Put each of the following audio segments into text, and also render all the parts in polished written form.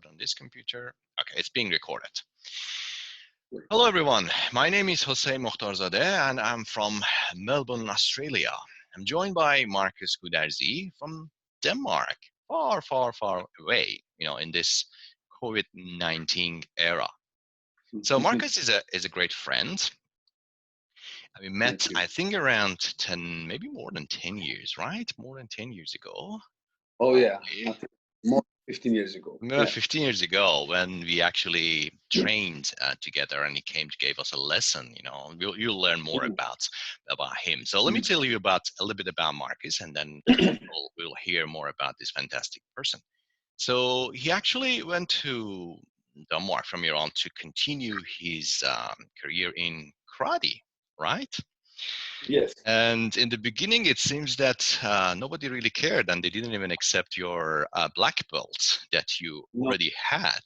record on this computer. Okay, it's being recorded. Hello everyone, my name is Jose Mokhtarzadeh and I'm from Melbourne, Australia. I'm joined by Marcus Goodarzi from Denmark, far away, in this COVID-19 era. So Marcus is a great friend. We met, I think, around 10, maybe more than 10 years, right? More than 10 years ago. Oh, yeah. I think more than 15 years ago. More 15 years ago when we actually trained together and he came to give us a lesson, you'll learn more about him. So let me tell you a little bit about Marcus and then we'll hear more about this fantastic person. So he actually went to Denmark from Iran to continue his career in karate, right? Yes. And in the beginning, it seems that nobody really cared and they didn't even accept your black belt that you already had.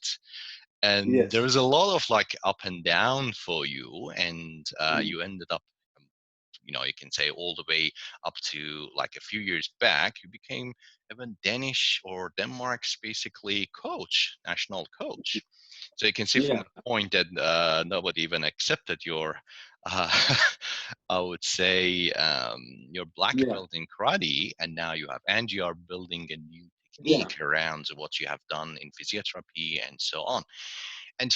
And there was a lot of up and down for you. And you ended up, you can say all the way up to a few years back, you became even Danish or Denmark's basically coach, national coach. So you can see from the point that nobody even accepted your, I would say, your black belt in karate, and now you are building a new technique around what you have done in physiotherapy and so on. And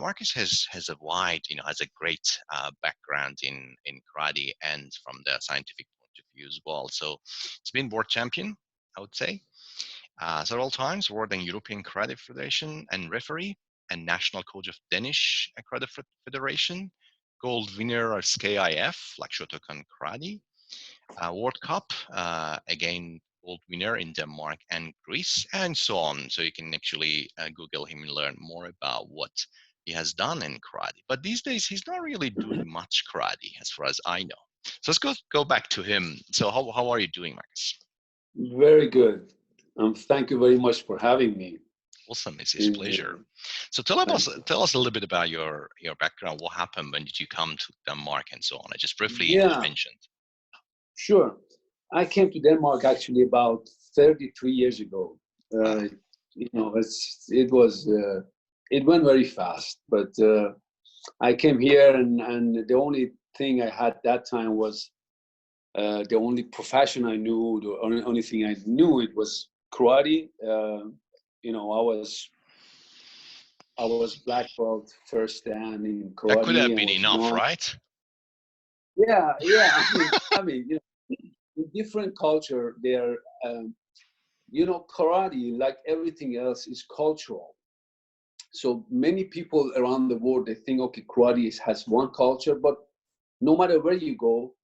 Marcus has a wide, has a great background in karate and from the scientific point of view as well. So it's been world champion, I would say, several times, World and European Karate Federation and referee, and national coach of Danish Karate Federation, gold winner of SKIF, like Shotokan Karate, World Cup, again, gold winner in Denmark and Greece, and so on. So you can actually Google him and learn more about what he has done in karate. But these days, he's not really doing much karate, as far as I know. So let's go back to him. So how are you doing, Marcus? Very good. Thank you very much for having me. Awesome, it's a pleasure. So tell us a little bit about your background. What happened? When did you come to Denmark and so on? I just briefly mentioned. Sure. I came to Denmark actually about 33 years ago. It went very fast, but I came here and the only thing I had that time was the only profession I knew, the only thing I knew, it was karate. I was black belt first dan in karate. That could have been enough, right? Yeah. I mean, in different culture, there, karate, like everything else, is cultural. So many people around the world, they think, okay, karate has one culture, but no matter where you go,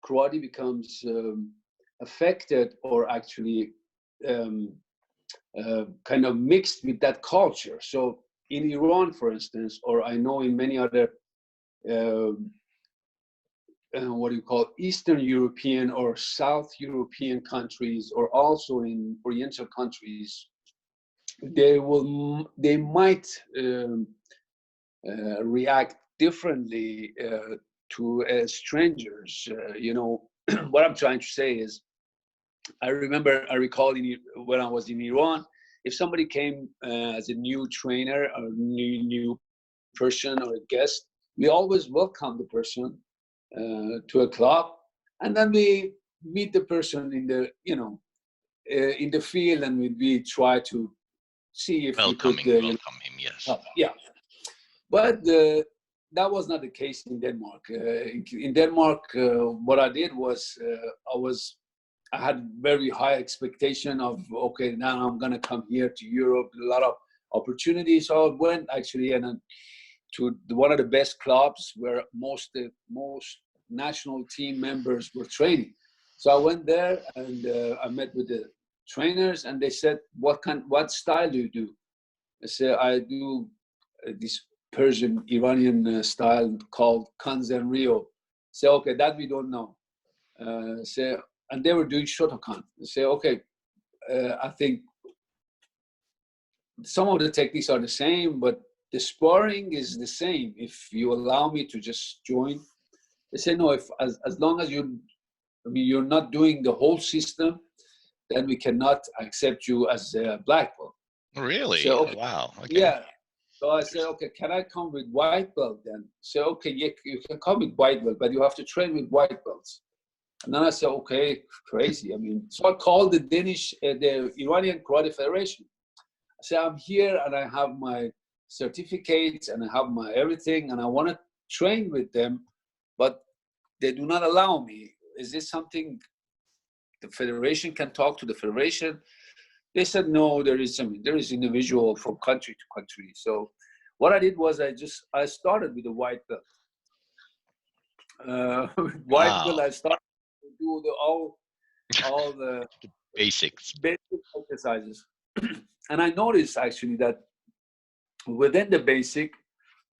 karate becomes affected or actually kind of mixed with that culture. So in Iran, for instance, or I know in many other Eastern European or South European countries, or also in Oriental countries, they might react differently to strangers. What I'm trying to say is, I recall when I was in Iran, if somebody came as a new trainer or new person or a guest, we always welcome the person to a club, and then we meet the person in the in the field, and we try to see if we could welcome him. Yes. But that was not the case in Denmark. In Denmark, what I did was I had very high expectation of, okay, now I'm gonna come here to Europe, a lot of opportunities. So I went actually to one of the best clubs where most national team members were training. So I went there and I met with the trainers, and they said, what style do you do? I said, I do this Persian Iranian style called Kanzen Rio. Say, okay, that we don't know. And they were doing Shotokan. Say, okay, I think some of the techniques are the same, but the sparring is the same. If you allow me to just join, they say, no, as long as you're not doing the whole system, then we cannot accept you as a black belt. Really? So Oh, wow. Okay. yeah. So I said, okay, can I come with white belt then? So okay, you can come with white belt, but you have to train with white belts. And then I said, okay, crazy. I mean, so I called the Iranian Karate Federation. I said, I'm here and I have my certificates and I have my everything and I want to train with them, but they do not allow me. Is this something the federation can talk to the federation? They said, no, there is individual from country to country. So what I did was I started with the white belt. With white belt, Wow. I started to do all the Basics. basic exercises. And I noticed actually that within the basic,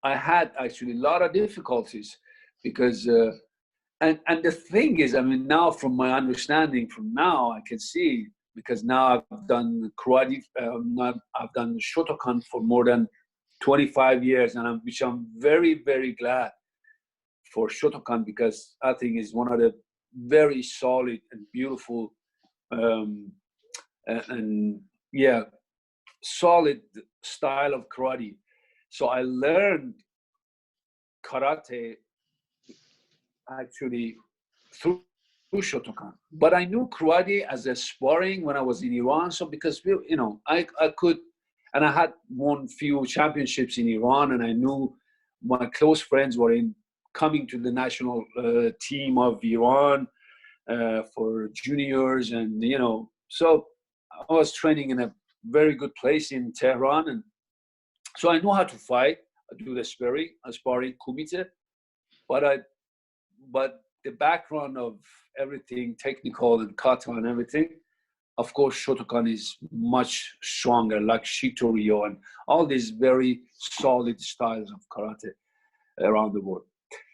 I had actually a lot of difficulties because, and the thing is, I mean, now from my understanding, from now I can see because now I've done karate, I've done Shotokan for more than 25 years, and which I'm very, very glad for Shotokan because I think is one of the very solid and beautiful um, and yeah, solid style of karate. So I learned karate actually through Shotokan. But I knew karate as a sparring when I was in Iran. So because I could, and I had won few championships in Iran, and I knew my close friends were in coming to the national team of Iran for juniors, and so I was training in a very good place in Tehran, and so I know how to fight. I do the sparring kumite, but the background of everything technical and kata and everything, of course, Shotokan is much stronger, like Shitoryu and all these very solid styles of karate around the world.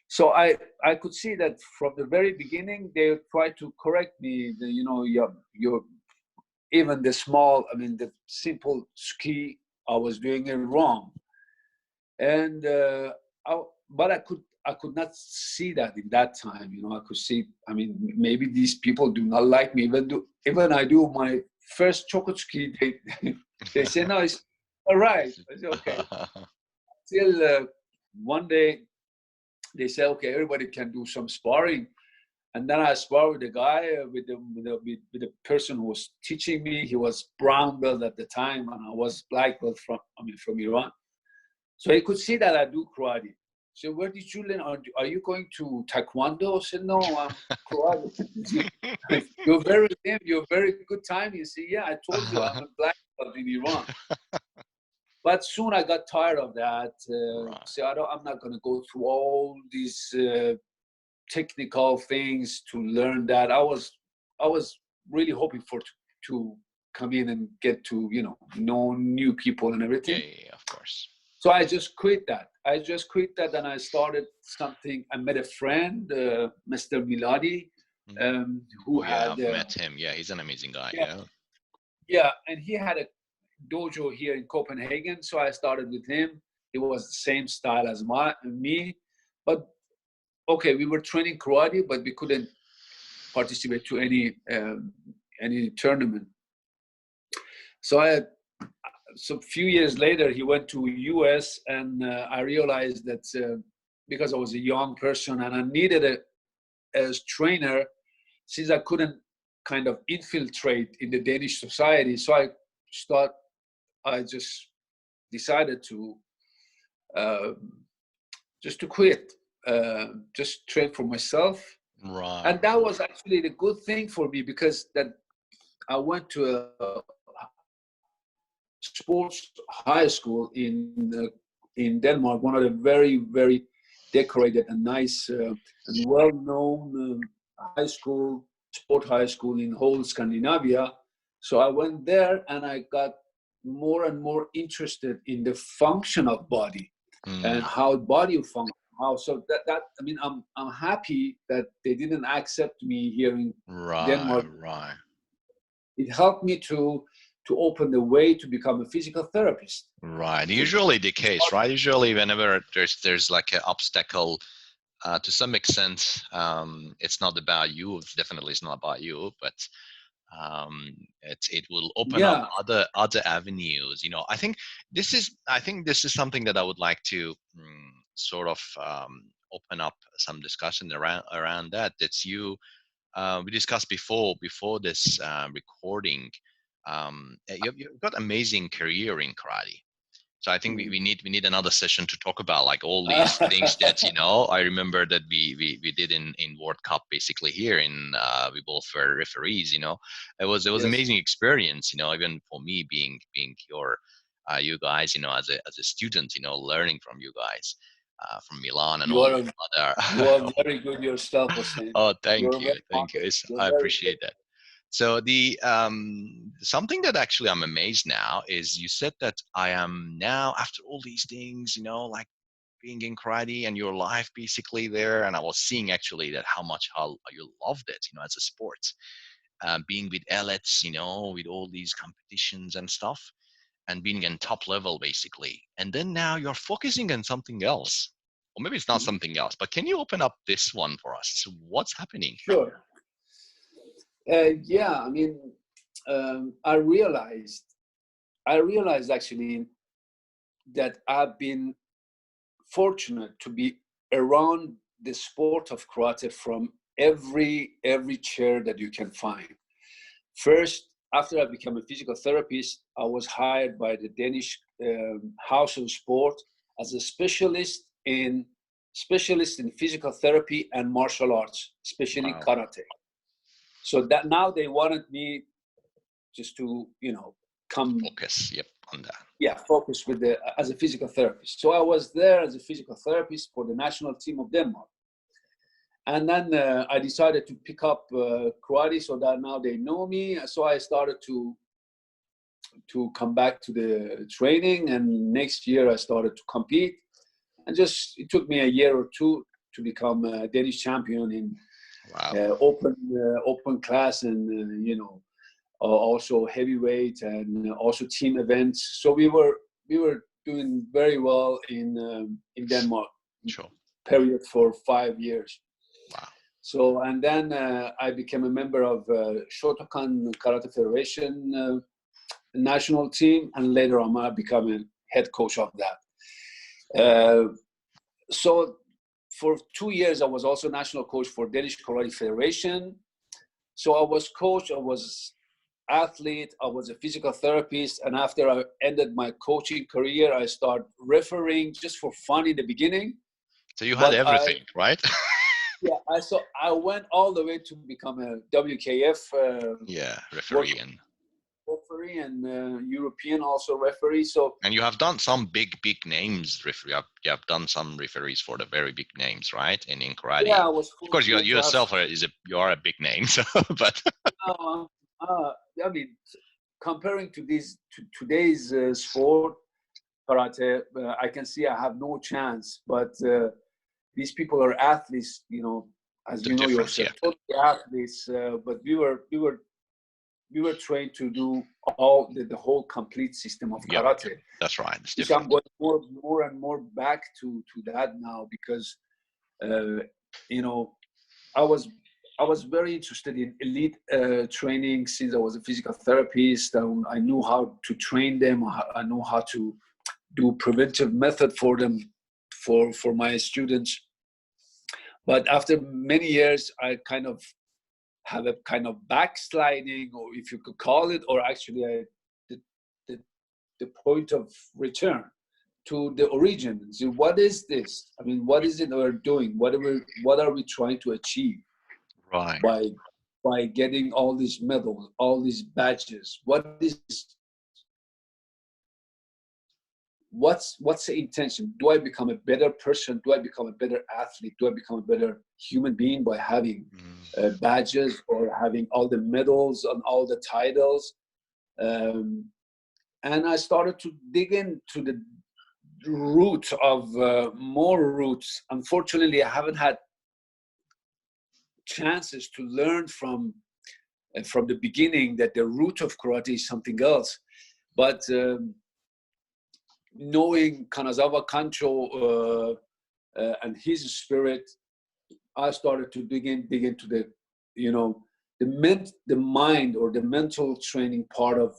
So I could see that from the very beginning they tried to correct me. Your even the small, I mean the simple ski, I was doing it wrong, and but I could not see that in that time. I could see. I mean, maybe these people do not like me. Even I do my first Chokotsuki, they say no, it's all right. I say okay. Till one day they say okay, everybody can do some sparring, and then I sparred with the guy with the person who was teaching me. He was brown belt at the time, and I was black belt from Iran. So he could see that I do karate. So where did you learn? Are you going to Taekwondo? I said, no, I'm karate. You're very lame. You're very good time. You see, yeah, I told you I'm a black belt in Iran. But soon I got tired of that. Right. So I'm not going to go through all these technical things to learn that. I was really hoping to come in and get to know new people and everything. Yeah, of course. So I just quit that. And I started something. I met a friend, Mr. Miladi, who Yeah, had I've met him. Yeah, he's an amazing guy. yeah, Yeah. yeah, and he had a dojo here in Copenhagen. So I started with him. He was the same style as me, but okay, we were training karate, but we couldn't participate to any tournament. So a few years later, he went to US, and I realized that because I was a young person and I needed a trainer, since I couldn't kind of infiltrate in the Danish society, so I just decided to uh, just to quit, just train for myself. Right. And that was actually the good thing for me because that I went to a sports high school in Denmark, one of the very, very decorated and nice and well-known high school in whole Scandinavia. So I went there and I got more and more interested in the function of body and how body functions. So that I mean, I'm happy that they didn't accept me here in Right, Denmark. right. It helped me to open the way to become a physical therapist. Right. Usually the case, right? Usually whenever there's like an obstacle, to some extent, it's not about you. Definitely, it's not about you. But It will open up Yeah. other avenues. I think this is something that I would like to sort of open up some discussion around that. That's you. We discussed before this recording. You've got amazing career in karate. So I think we need another session to talk about like all these things that I remember that we did in World Cup basically here in we both were referees. It was Yes. amazing experience. Even for me being your you guys as a student, learning from you guys from Milan and You all are other. you are very good yourself, Hussein. Oh, thank You're you, very thank you. humble. You're I very good. appreciate that. So the something that actually I'm amazed now is you said that I am now after all these things, like being in karate and your life basically there, and I was seeing actually that how you loved it, as a sport, being with elites, with all these competitions and stuff, and being in top level basically, and then now you're focusing on something else, or maybe it's not something else. But can you open up this one for us? So what's happening? Sure. Yeah, I mean, I realized actually that I've been fortunate to be around the sport of karate from every chair that you can find. First, after I became a physical therapist, I was hired by the Danish House of Sport as a specialist in physical therapy and martial arts, especially Wow. karate. So that now they wanted me just to come Focus, yep, on that. focus with the as a physical therapist. So I was there as a physical therapist for the national team of Denmark. And then I decided to pick up karate so that now they know me. So I started to come back to the training, and next year I started to compete. And just it took me a year or two to become a Danish champion in Wow. open class, and also heavyweight, and also team events. So we were doing very well in Denmark. Sure. Period for 5 years. Wow. So, and then I became a member of Shotokan Karate Federation national team, and later on I became a head coach of that. So for 2 years, I was also national coach for Danish Karate Federation. So I was coach, I was athlete, I was a physical therapist, and after I ended my coaching career, I started refereeing just for fun in the beginning. So you had But everything, right? I went all the way to become a WKF Yeah, world referee. referee, and European also referee. So And you have done some big names referee. You have done some referees for the very big names, right? In karate. I was Of course, you fortunate to have. yourself you are a big name, so but Uh, I mean, comparing to today's sport, karate, I can see I have no chance. But these people are athletes, as the you know difference, yourself, yeah, totally athletes. But we were trained to do all the whole complete system of yeah, karate, that's right. It's which I'm different. going more and more back to that now, because uh, you know I was I was very interested in elite training since I was a physical therapist. I knew how to train them. I know how to do preventive method for them, for my students. But after many years, I kind of have a kind of backsliding, or if you could call it, or actually the, the, the point of return to the origin. So what is this? I mean, what is it we're doing? What are we trying to achieve Right. by getting all these medals, all these badges? What's the intention? Do I become a better person? Do I become a better athlete? Do I become a better human being by having badges or having all the medals and all the titles? And I started to dig into the root of more roots. Unfortunately, I haven't had chances to learn from the beginning that the root of karate is something else. But knowing Kanazawa Kancho and his spirit, I started to dig into the, the mind or the mental training part of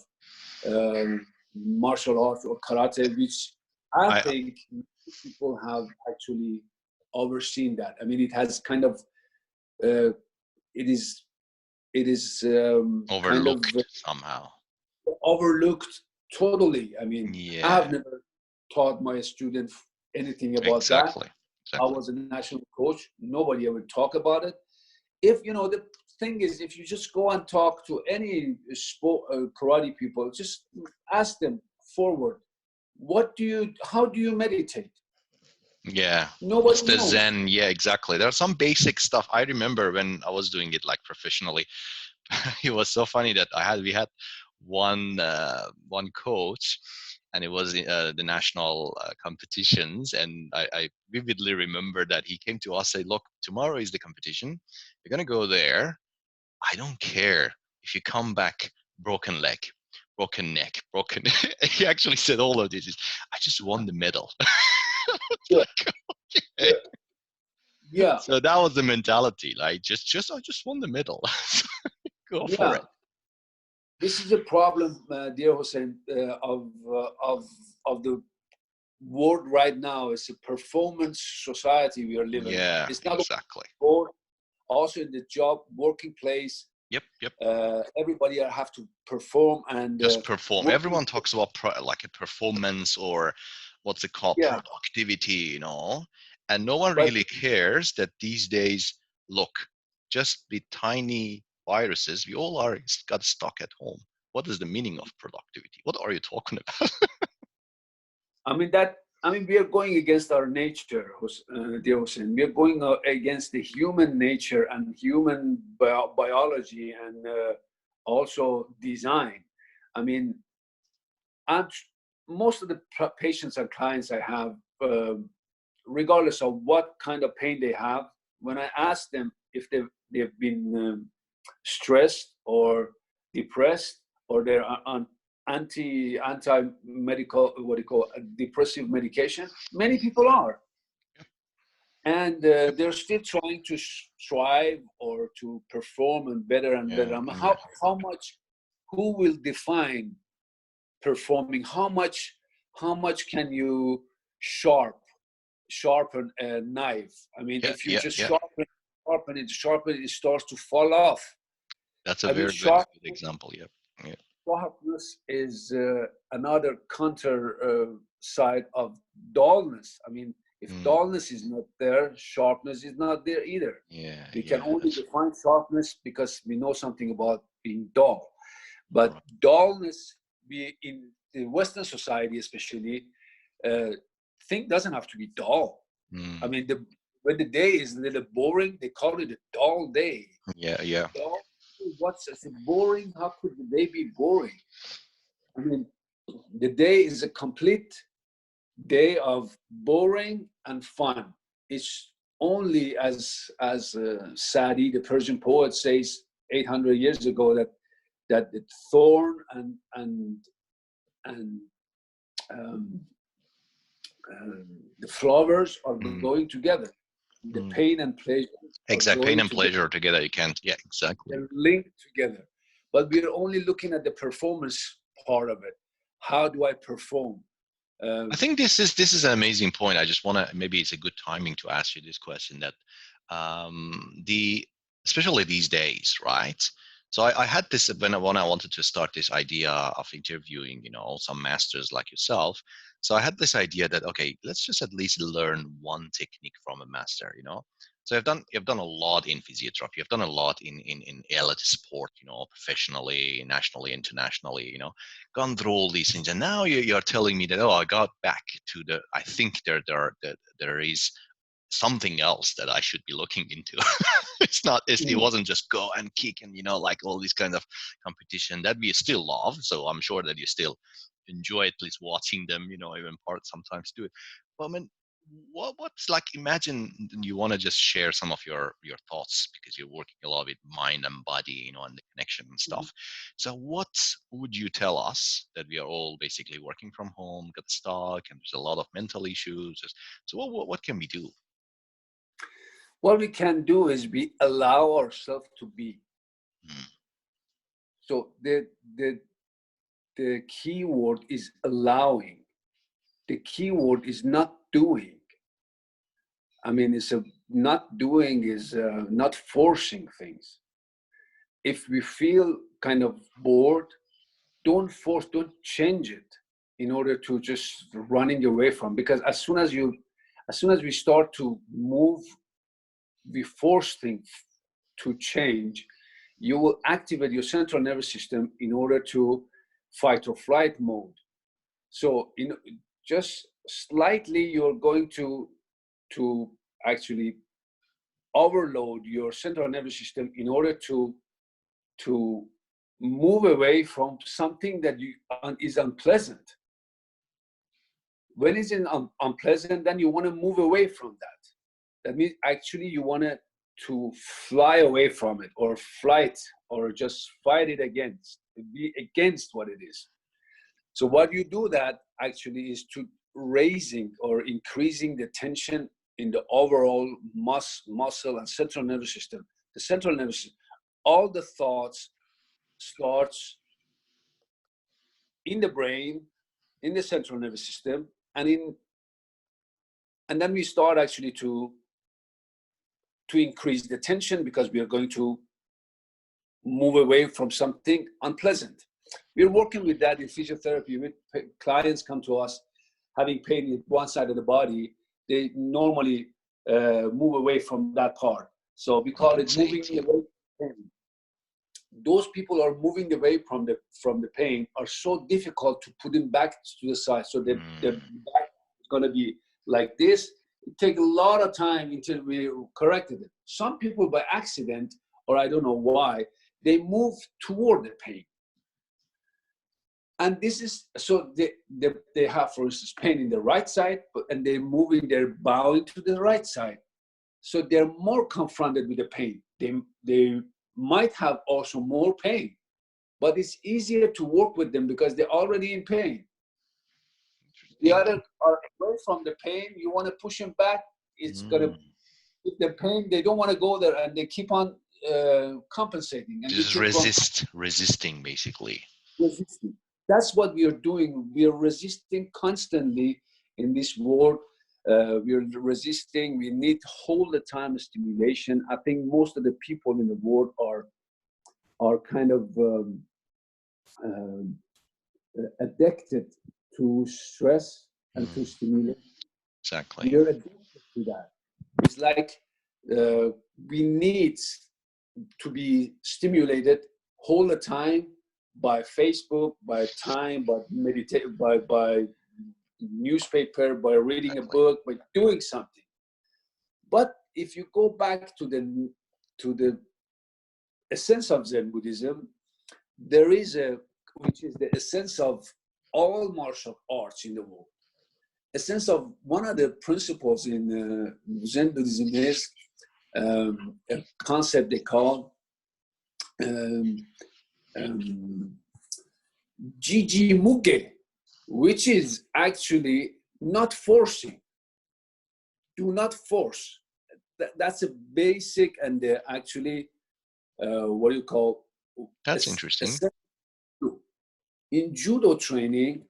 martial arts or karate, which I I think people have actually overseen that. I mean, it has kind of uh, it is kind of overlooked somehow. overlooked totally. I mean, I Yeah, have never taught my students anything about that. exactly, I exactly. was a national coach. Nobody ever talk about it. If the thing is, if you just go and talk to any sport karate people, just ask them forward, how do you meditate? Yeah. What's Nobody the knows. Zen? Yeah, exactly. There's some basic stuff. I remember when I was doing it like professionally. It was so funny that we had one coach, and it was the national competitions, and I vividly remember that he came to us, say, look, tomorrow is the competition, you're gonna go there. I don't care if you come back broken leg, broken neck, broken. He actually said all of this. I just won the medal. It's Yeah, like, okay. yeah, yeah, So that was the mentality. Like, I just won the medal. Go for yeah. it. This is a problem, dear Hussein, of the world right now. It's a performance society we are living in. Yeah, It's not only exactly. sport, also in the job, working place. Yep, yep. Everybody have to perform and Just perform. working. Everyone talks about like a performance, or what's it called, Yeah, productivity. And no one but really cares that these days, look, just the tiny viruses, we all are got stuck at home. What is the meaning of productivity? What are you talking about? we are going against our nature, dear Hussein. We are going against the human nature and human biology and also design. I mean, I'm, most of the patients and clients I have, regardless of what kind of pain they have, when I ask them if they've been stressed or depressed, or they're on anti medical, what do you call, depressive medication, many people are, and they're still trying to strive or to perform and better and better. Yeah, yeah. How much, who will define performing? How much can you sharpen a knife? I mean, Yeah, if you yeah, just yeah. sharpen it, it starts to fall off. That's a I mean, very good example. Yeah, yeah. sharpness is another counter side of dullness. I mean, if Mm, dullness is not there, sharpness is not there either. yeah, We can yeah. only That's define sharpness because we know something about being dull. But right. dullness, in the Western society especially, uh, thing doesn't have to be dull. I Mm, mean, when the day is a little boring, they call it a dull day. yeah, yeah. Dull, what's is it boring? How could the day be boring? I mean, the day is a complete day of boring and fun. It's only as Sadi, the Persian poet, says 800 years ago, that the thorn and um, the flowers are Mm, going together. The mm. pain and pleasure are Exact pain going and together. pleasure together. You can't. Yeah, exactly. They're linked together. But we're only looking at the performance part of it. How do I perform? I Um, think this is an amazing point. I just want to, maybe it's a good timing to ask you this question, that the especially these days, right? So I had this when I wanted to start this idea of interviewing, some masters like yourself. So I had this idea that, okay, let's just at least learn one technique from a master. So you've done a lot in physiotherapy. You've done a lot in elite sport, professionally, nationally, internationally. Gone through all these things, and now you're telling me that, oh, I got back to I think there is something else that I should be looking into. It wasn't just go and kick and like all these kind of competition that we still love. So I'm sure that you still enjoy at least watching them, even part sometimes do it. But I mean, what's like, imagine you want to just share some of your thoughts, because you're working a lot with mind and body, and the connection and stuff. So what would you tell us, that we are all basically working from home, got stuck, and there's a lot of mental issues? So what can we do? what we can do is we allow ourselves to be. Mm. So the key word is allowing. The key word is not doing. I mean, it's a not doing is not forcing things. If we feel kind of bored, don't force, don't change it in order to just running away from. Because as soon as we start to move, we force things to change. You will activate your central nervous system in order to fight or flight mode. So just slightly, you're going to actually overload your central nervous system in order to move away from something that is unpleasant. When it's unpleasant, then you want to move away from that. That means actually you want to fly away from it, or flight, or just fight it against, be against what it is. So what you do that actually is to raising or increasing the tension in the overall muscle and central nervous system. The central nervous system, all the thoughts starts in the brain, in the central nervous system, and then we start actually to increase the tension because we are going to move away from something unpleasant. We're working with that in physiotherapy. With clients come to us having pain in one side of the body, they normally move away from that part. So we call it moving away from pain. Those people are moving away from the pain are so difficult to put them back to the side. So the back is going to be like this. It takes a lot of time until we corrected it. Some people by accident, or I don't know why, they move toward the pain. And this is, so they have, for instance, pain in the right side, and they're moving, they're bowing to the right side. So they're more confronted with the pain. They might have also more pain, but it's easier to work with them because they're already in pain. The other are away from the pain. You want to push them back. It's going to, with the pain, they don't want to go there, and they keep on compensating. And Just you keep on resisting, basically. resisting. That's what we are doing. We are resisting constantly in this world. We are resisting. We need all the time stimulation. I think most of the people in the world are kind of addicted to stress and to stimulation. Exactly. We are addicted to that. It's like we need to be stimulated all the time by Facebook, by time, by meditate, by newspaper, by reading a book, by doing something. But if you go back to the essence of Zen Buddhism, there is which is the essence of all martial arts in the world. A sense of one of the principles in Zen Buddhism is a concept they call Jiji Muge, which is actually not forcing. Do not force. That's a basic and actually what do you call? That's interesting. In judo training,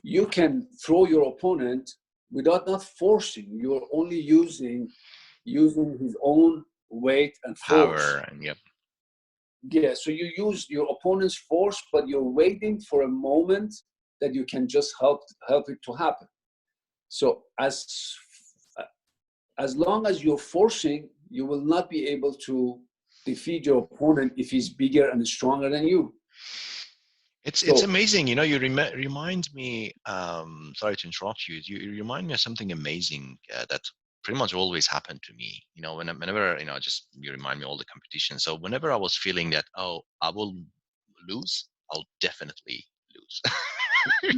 you can throw your opponent without not forcing. You're only using his own weight and force. Power and yep. Yeah, so you use your opponent's force, but you're waiting for a moment that you can just help it to happen. So as long as you're forcing, you will not be able to defeat your opponent if he's bigger and stronger than you. It's amazing, you know. You remind me. Sorry to interrupt you. You remind me of something amazing that pretty much always happened to me. You know, whenever just you remind me all the competition. So whenever I was feeling that, oh, I will lose, I'll definitely lose.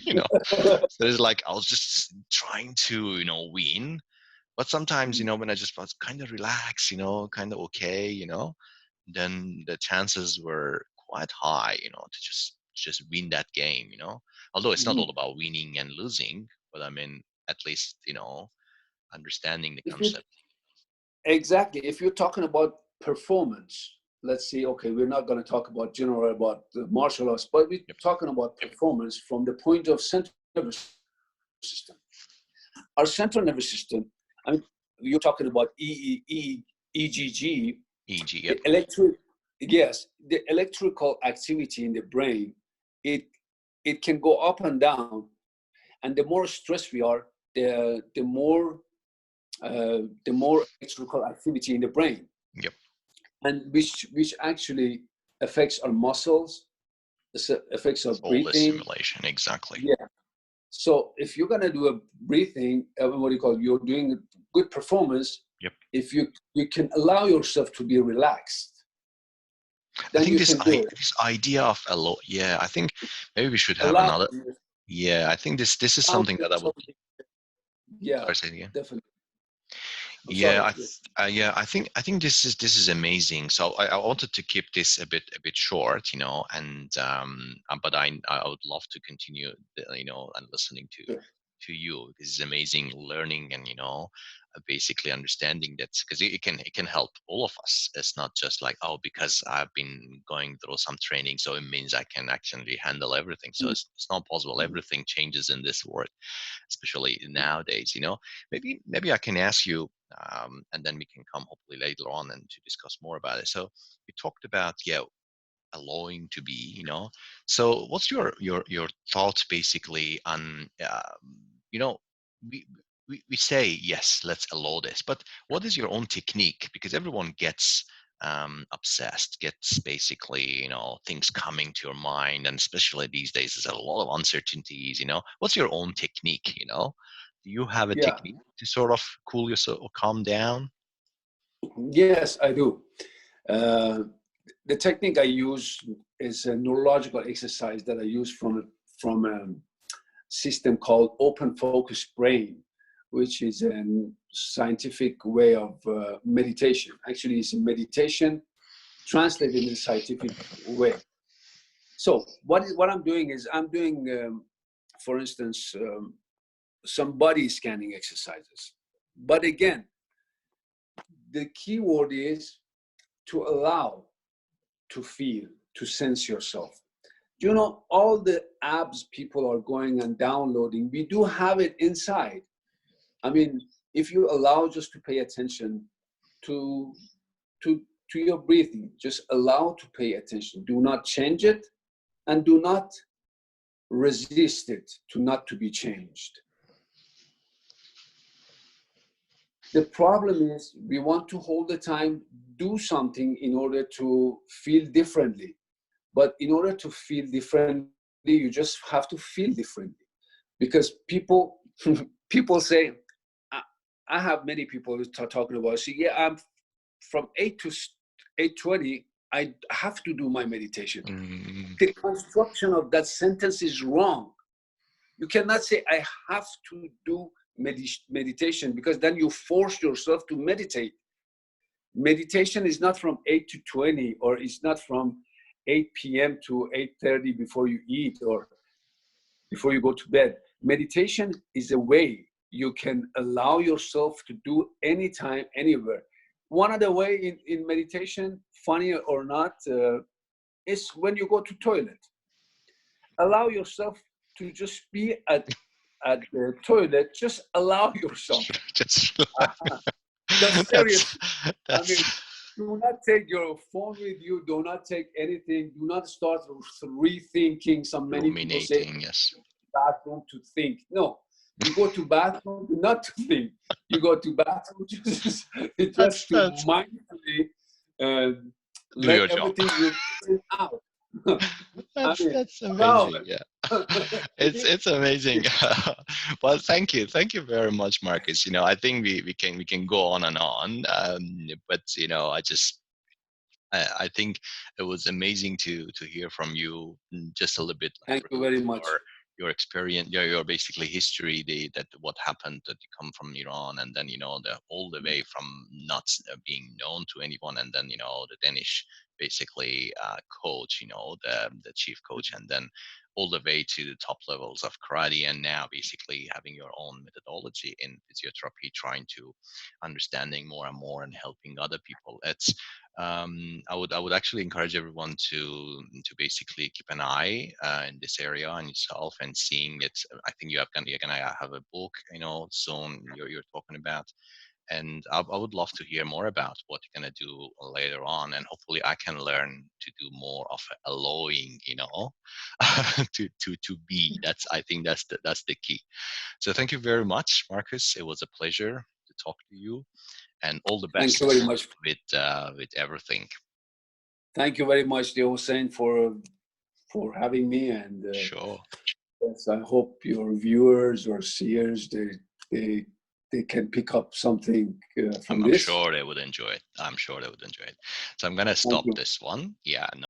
you know, so it's like I was just trying to win, but sometimes when I just was kind of relaxed, kind of okay, then the chances were quite high, to just win that game, although it's not all about winning and losing, but I mean, at least, understanding the concept. Exactly. If you're talking about performance, let's see, okay, we're not going to talk about general about the martial arts, but we're Yep. talking about performance from the point of central nervous system. Our central nervous system, I mean, you're talking about EGG, EG. the Yep. yes, the electrical activity in the brain, it it can go up and down, and the more stressed we are, the more electrical activity in the brain, Yep. and which actually affects our muscles, affects our All the breathing. simulation. Exactly. Yeah. So if you're gonna do a breathing, what do you call it? You're doing a good performance. Yep. If you can allow yourself to be relaxed, I then think you can do it. this idea of a lot. Yeah, I think maybe we should have Allow another. Yeah, I think this is something that I would. yeah, Sorry, say it again. definitely. I'm Yeah, sorry. yeah, I think this is amazing. So I wanted to keep this a bit short, you know, and but I would love to continue, you know, and listening Yeah. to you. This is amazing learning, and you know, basically understanding that, because it can help all of us. It's not just like, oh, because I've been going through some training, so it means I can actually handle everything. So it's not possible. Everything changes in this world, especially nowadays, you know. Maybe I can ask you, and then we can come hopefully later on and to discuss more about it. So we talked about, yeah, allowing to be, you know. So what's your thoughts basically on, you know, we we say yes, let's allow this, but what is your own technique? Because everyone gets obsessed, gets basically, you know, things coming to your mind, and especially these days there's a lot of uncertainties, you know. What's your own technique, you know? Do you have a Yeah. technique to sort of cool yourself or calm down? Yes, I do. Uh, the technique I use is a neurological exercise that I use from a system called open focus brain, which is a scientific way of meditation. Actually, it's a meditation translated in a scientific way. So what I'm doing is I'm doing, for instance, some body scanning exercises. But again, the key word is to allow, to feel, to sense yourself. You know, all the apps people are going and downloading, we do have it inside. I mean, if you allow just to pay attention to to to your breathing, just allow to pay attention. Do not change it, and do not resist it to not to be changed. The problem is we want to hold the time, do something in order to feel differently. But in order to feel differently, you just have to feel differently. Because people say, I have many people who are talking about, say, yeah, I'm from 8 to 8:20, I have to do my meditation. Mm, The construction of that sentence is wrong. You cannot say, I have to do meditation, because then you force yourself to meditate. Meditation is not from 8 to 20, or it's not from 8 p.m. to 8:30 before you eat or before you go to bed. Meditation is a way you can allow yourself to do anytime, anywhere. One of the way in meditation, funny or not, is when you go to toilet. Allow yourself to just be at the toilet. Just allow yourself. just That's that's serious. I mean, that's do not take your phone with you. Do not take anything. Do not start rethinking. Some many people say ruminating. Yes. bathroom to think. No, you go to bathroom not to think. You go to bathroom just to That's mindfully uh, do your let job. everything you out. I mean, That's allow amazing. it. Yeah, it's amazing. Well, thank you very much, Marcus. You know, I think we can go on and on, but you know, I think it was amazing to hear from you, just a little bit like Thank you relate very much. your experience, your basically history, that what happened, that you come from Iran, and then you know the all the way from not being known to anyone, and then you know the Danish basically coach, the chief coach, and then all the way to the top levels of karate, and now basically having your own methodology in physiotherapy, trying to understanding more and more and helping other people. It's I would actually encourage everyone to basically keep an eye in this area on yourself and seeing it. I think you're gonna have a book, soon. You're talking about, and I would love to hear more about what you're gonna do later on, and hopefully I can learn to do more of alloying, to be. I think that's the key. So thank you very much, Marcus. It was a pleasure to talk to you, and all the Thank best you very much. with everything. Thank you very much, Hussein, for having me. And Sure. yes, I hope your viewers or seers they can pick up something from I'm this. sure they would enjoy it. I'm sure they would enjoy it. So I'm gonna stop this one. Yeah. No